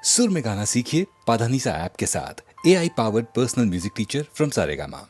सुर में गाना सीखिए पाधानीसा ऐप के साथ। AI powered personal music teacher from Saregama.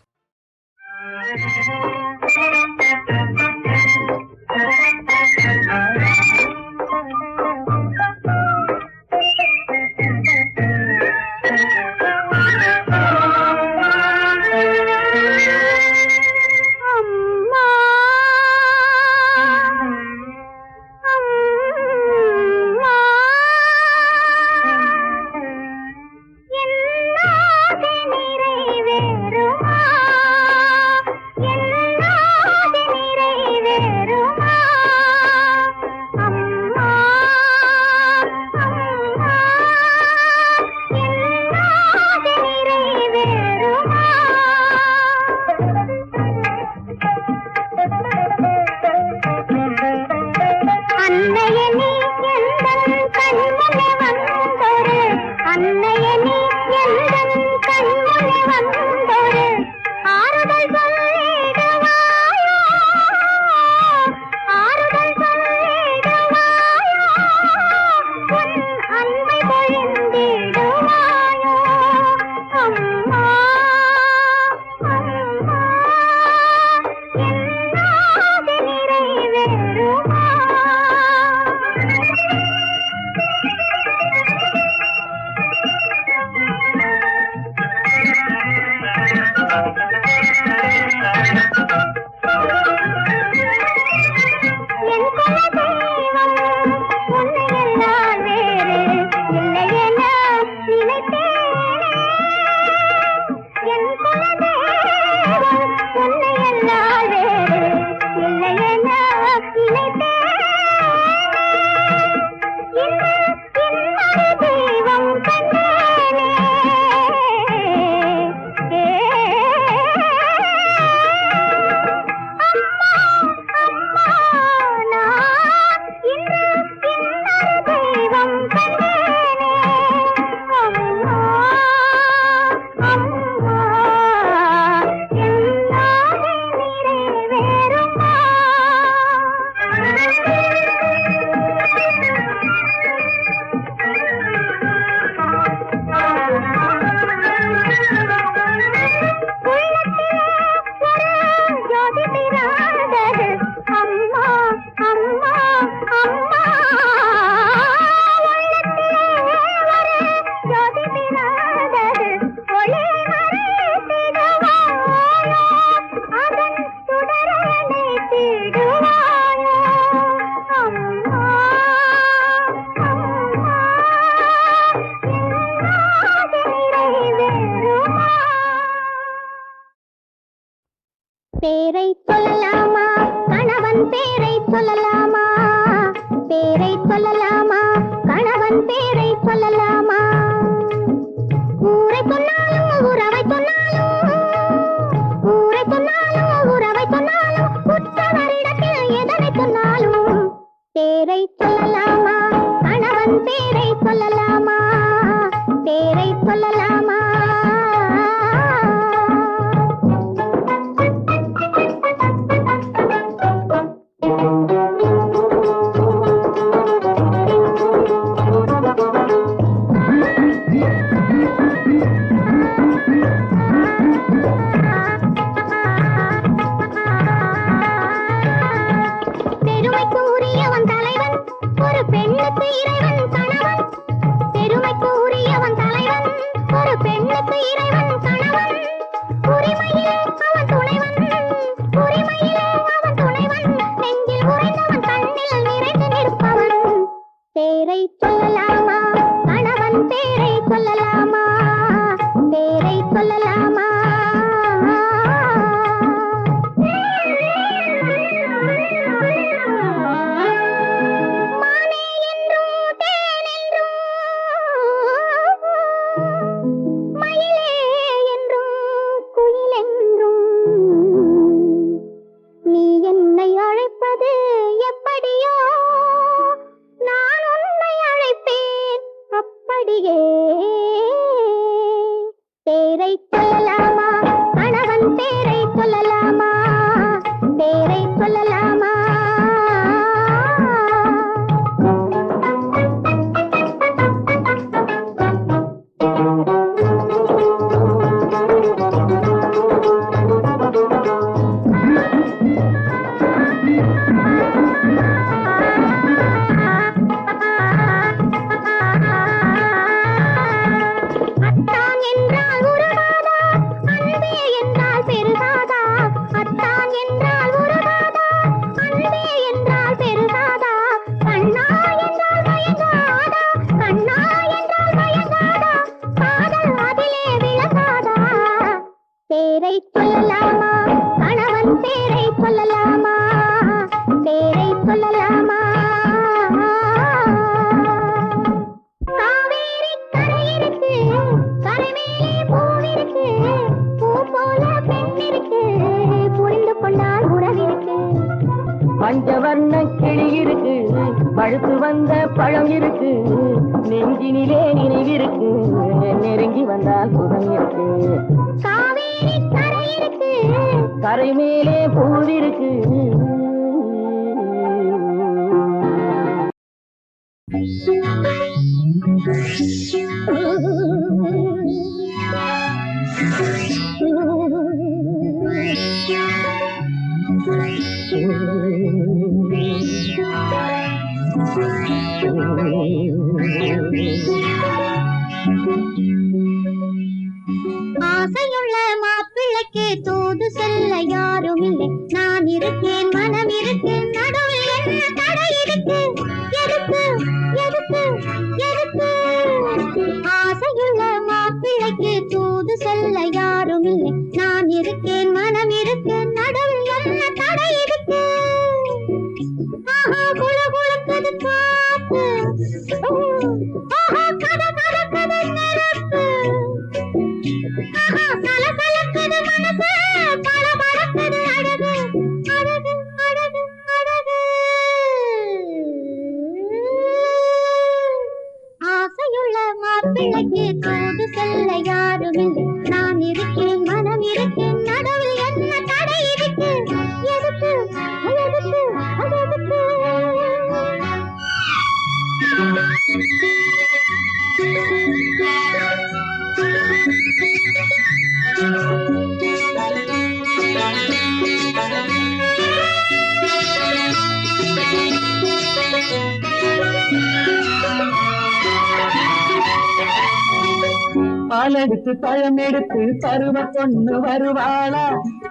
பேரை சொல்லலாமா கணவன் பேரை சொல்லலாமா பேரை சொல்லலாமா கணவன் பேரை சொல்லலாமா ஊரை சொன்னாலும் உறவை சொன்னாலும் ஊரை சொன்னாலும் உறவை சொன்னாலும் உற்றவரிடத்தில் எதனை சொன்னாலும் பேரை சொல்லலாமா கணவன் பேரை சொல்லலாமா பேரை சொல்லலாமா பேரை சொல்லலாமா கணவன் பேரை சொல்லலாமா பேரை சொல்லலாமா மானே என்றும் தேன் என்றும் மயிலே என்றும் குயில் என்றும் நீ என்னை அழைப்பது எப்படியோ நான் உன்னை அழைப்பேன் அப்படியே பேரை சொல்லலாமா கணவன் பேரை சொல்லலாமா பேரை சொல்லலாமா இருக்கு நெஞ்சினிலே நினைவிருக்கு நெருங்கி வந்தால் சுகம் இருக்கு காவேரி கரை இருக்கு கரை மேலே பூவிருக்கு ஆசையுள்ள மாப்பிள்ளைக்கு தூது செல்ல யாரும் இல்லை நான் இருக்கேன் மனம் இருக்கு நடுவில் என்ன தடை இருக்கு எதுக்கு எதுக்கு எதுக்கு ஆசையுள்ள மாப்பிள்ளைக்கு தூது செல்ல யாரும் இல்லை நான் இருக்கேன் மனம் இருக்கு நடுவில் என்ன தடை இருக்கு ஆஹா குளு குளுக்குது காத்து ஆஹா கத கத கத நெருப்பு ஆஹா சலசலக்குது மனசு படபடக்குது அழகு அழகு அழகு அழகு ஆசையுள்ள மாப்பிள்ளைக்கு தூது செல்ல யாரும் இல்லை நான் இருக்கேன் மனம் இருக்கேன் நடுவில் என்ன தடை இருக்கு எதுக்கு எதுக்கு எதுக்கு பாலெடுத்து பழம் எடுத்து பருவ பொண்ணு வருவாளா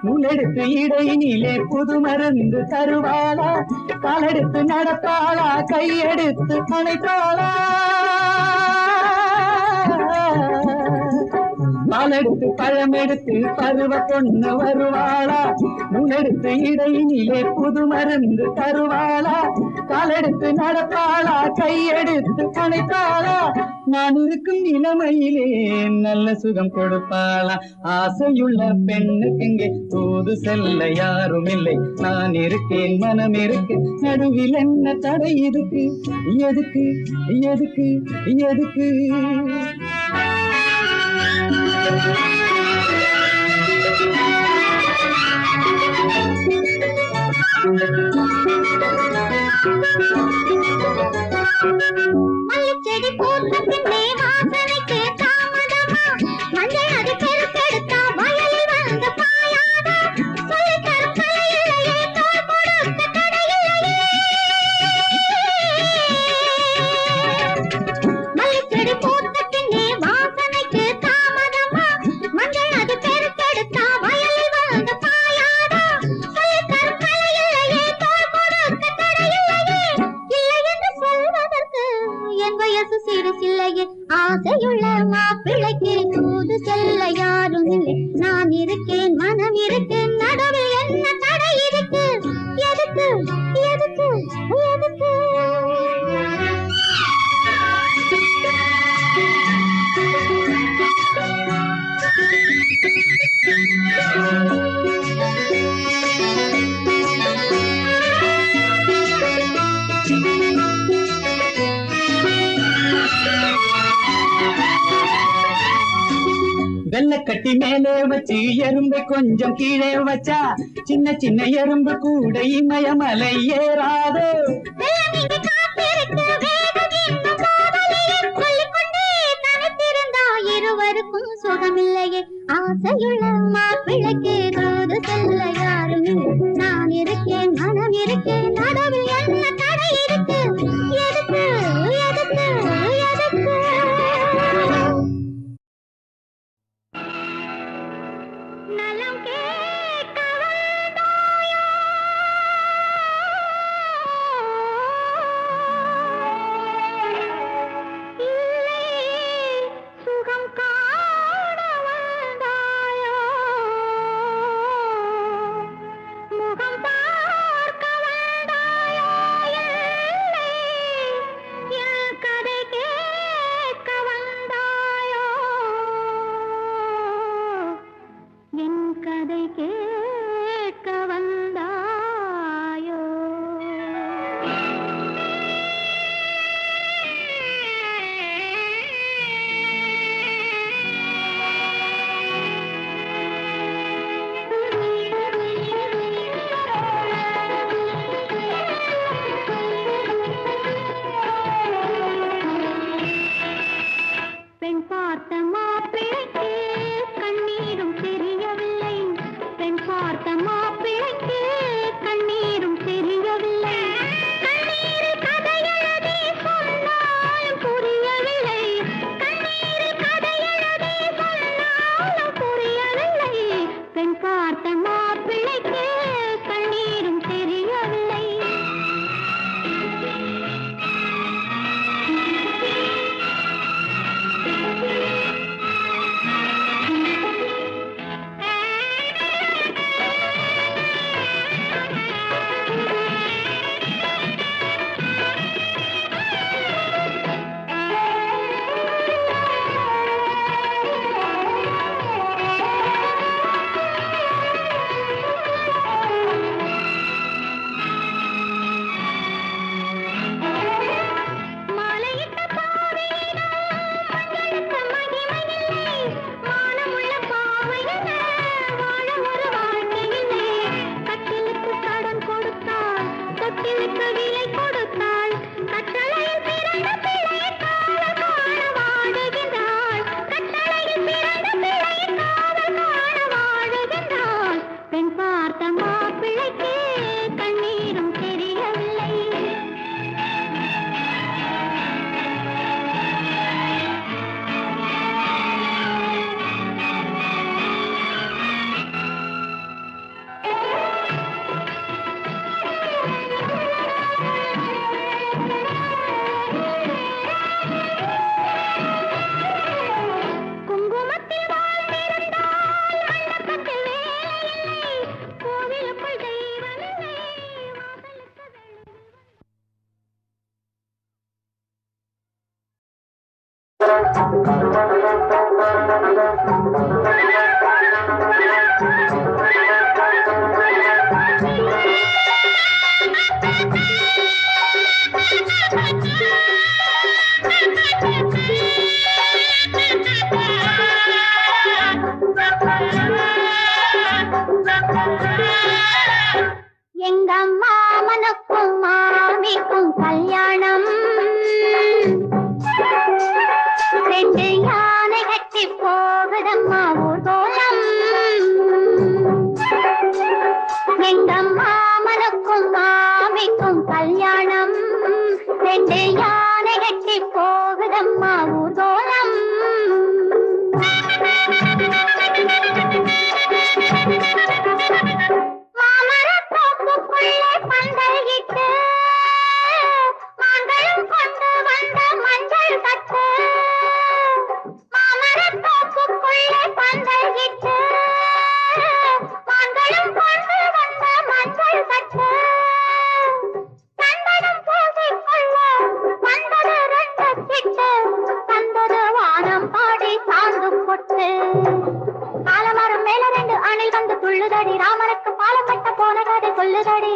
நூலெடுத்து இடையினிலே புது மருந்து தருவாளா காலெடுத்து நடப்பாளா கையெடுத்து அணைப்பாளா பாலெடுத்து பழம் எடுத்து பருவ பொண்ணு வருவாளா நூலெடுத்து இடையினிலே புது மருந்து தருவாளா காலெடுத்து நடப்பாளா கையெடுத்து அணைப்பாளா நான் இருக்கும் இளமையிலே நல்ல சுகம் கொடுப்பாளா ஆசையுள்ள பெண்ணுக்கு இங்கே தூது செல்ல யாரும் இல்லை நான் இருக்கேன் மனம் இருக்கு நடுவில் என்ன தடை இருக்கு எதுக்கு எதுக்கு எதுக்கு மல்லிச்செடி பூத்த பின்னே வாசனைக்கு தாமதமா மஞ்சள் அது பெருக்கெடுத்தா வயலில் வந்து பாயாதா சொல்லித் தரும் கலையில்லையே தோள் கொடுக்க தடையில்லையே மல்லிச்செடி பூத்த பின்னே வாசனைக்கு தாமதமா மஞ்சள் அது பெருக்கெடுத்தா வயலில் வந்து பாயாதா சொல்லித் தரும் கலையில்லையே தோள் கொடுக்க தடையில்லையே இல்லை என்று சொல்வதற்கு என் வயசு சிறுசில்லையே ஆசையுள்ள மாப்பிள்ளைக்கு தூது செல்ல யாரும் இல்லை நான் இருக்கேன் மனம் இருக்கேன் நடுவில் என்ன தடை இருக்கு எதுக்கு எதுக்கு எதுக்கு வெள்ளக்கட்டி மேலே வச்சு எறும்பை கொஞ்சம் கீழே வச்சா சின்ன சின்ன எறும்பு கூட இமயமலை ஏறாதோ வெள்ளம் இங்கு காத்திருக்கு வேகம் இன்னும் போகலையே சொல்லிக்கொண்டே தனித்திருந்தா இருவருக்கும் சுகமில்லையே ஆசையுள்ள மாப்பிள்ளைக்கு தூது செல்ல யாரும் இல்லை நான் இருக்கேன் மனம் இருக்கேன் நடுவில் என்ன தடை இருக்கு எதுக்கு எதுக்கு எதுக்கு நலம் கேட்க வந்தாயோ இல்லை சுகம் காண வந்தாயோ எங்க மாமனுக்கும் மாமிக்கும் கல்யாணம், ரெண்டு யானை கட்டி போகுதம்மா ஊர்கோலம். எங்க மாமனுக்கும் மாமிக்கும் கல்யாணம், ரெண்டு யானை கட்டி போகுதம்மா ஊர்கோலம். மாமரத்தோப்புக்குள்ளே பந்தலிட்டு மாங்களும் கொண்டு வந்த மஞ்சள் கட்டு. மாமரத்தோப்புக்குள்ளே பந்தலிட்டு மாங்களும் கொண்டு வந்த மஞ்சள் கட்டு. சந்தனம் பூசிக்கொள்ள வந்தது ரெண்டு சிட்டு, தந்தது வானம் பாடி சாந்து கொட்டு. ஆலமரம் மேல ரெண்டு அணில் வந்து துள்ளுதடி, ராமனுக்கு பாலம் கட்ட போன கதை சொல்லுதடி.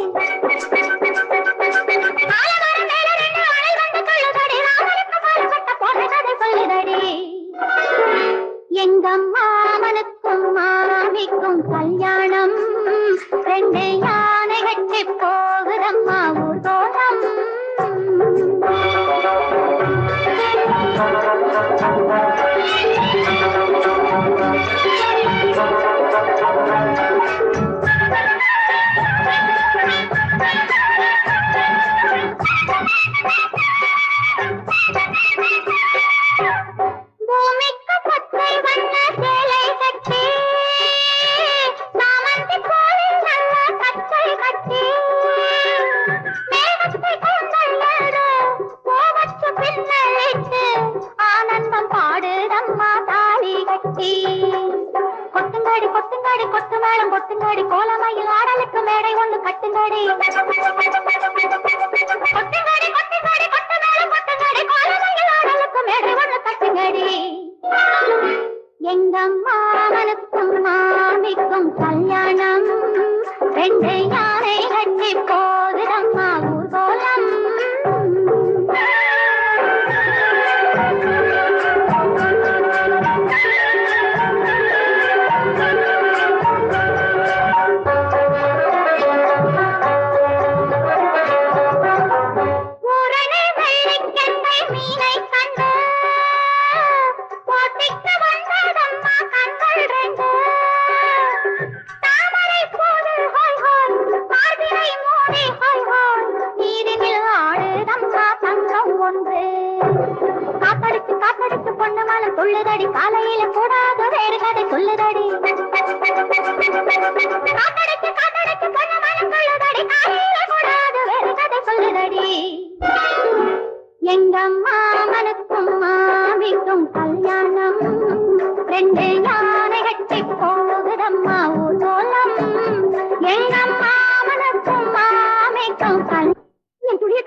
ஆலமரம் மேல ரெண்டு அணில் வந்து துள்ளுதடி, ராமனுக்கு பாலம் கட்ட போன கதை சொல்லுதடி. எங்க மாமனுக்கும் மாமிக்கும் கல்யாணம், ரெண்டு யானை கட்டி போகுதம்மா ஊர்கோலம். பூமிக்கு பச்சை வண்ண சேலை கட்டி, சாமந்தி கோவில் நல்ல கச்சை கட்டி, மேகத்தை கொண்டல்லது கோவத்து பின்னழித்து ஆனந்தம் பாடுதம்மா தாலி கட்டி. கொட்டுங்காடி கொட்டுங்காடி கொட்டு மேளம் கொட்டுங்காடி, கோலமையில் ஆடலுக்கு மேடை ஒன்று கட்டுங்காடி. கொட்டுங்காடி கொட்டுங்காடி கொட்டு மேளம் கொட்டுங்காடி, கோலமையில் ஆடலுக்கு மேடை ஒன்று கட்டுங்காடி. எங்க மாமனுக்கும் மாமிக்கும் கல்யாணம், ரெண்டு யானை கட்டி போகுதம்மா ஊர்கோலம். ஊரணி வெள்ளிக்கெண்டை மீனை கண்டு போட்டிக்கு வந்ததம்மா கண்கள் ரெண்டு. தாமரை போது ஹோய் ஹோய், மார்பிலை மூடி ஹோய் ஹோய், நீரினில் ஆடுதம்மா தங்கம் ஒன்று. காத்தடிச்சு காத்தடிச்சு பொண்ணு மலை துள்ளுதடி, காலையில கூடாத வேறு கதை சொல்லுதடி. காத்தடிச்சு காத்தடிச்சு பொண்ணு மலை துள்ளுதடி, காலையில கூடாத வேறு கதை சொல்லுதடி. எங்க மாமனுக்கும் மாமிக்கும் கல்யாணம், ரெண்டு யானை கட்டி போகுதம்மா ஊர்கோலம். எங்க மாமனுக்கும் மாமிக்கும் கல்யாணம். என் துணியை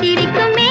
சிரிக்குமே.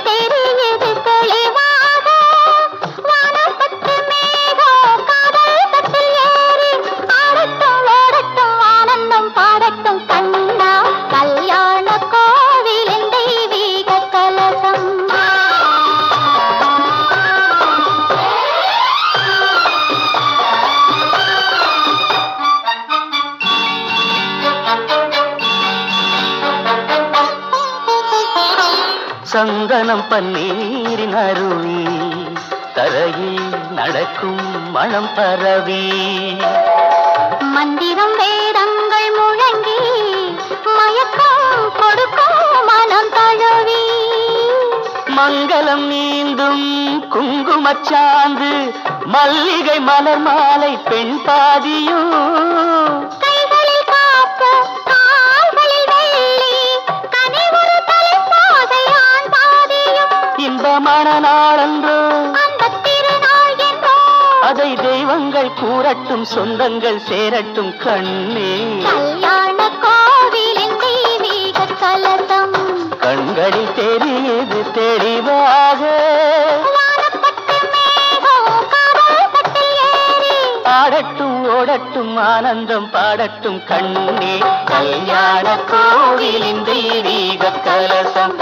சந்தனம் பன்னீரின் அருவி தரையில் நடக்கும் மனம் பரவி மந்திரம் வேதங்கள் முழங்கி மயக்கம் கொடுக்கும் மனம் தழுவி மங்களம் நீந்தும் குங்குமச்சாந்து மல்லிகை மலர் மாலை பெண் பாதியும் கைகளில் காப்பு கால்களில் வெள்ளி கனிவுறு தலைப்பாகை ஆண் பாதியும் இன்பமான நாளன்றோ அந்த திருநாள் என்றோ அதை தெய்வங்கள் கூறட்டும் சொந்தங்கள் சேரட்டும் கண்ணே கல்யாண கோவிலின் தெய்வீக கலசம் கண்களில் தெரியுது தெளிவாக வானப்பட்டு மேகம் காதல் பட்டில் ஏறி ஆடட்டும் ஓடட்டும் ஆனந்தம் பாடட்டும் கண்ணே கல்யாண கோவிலின் தெய்வீக கலசம்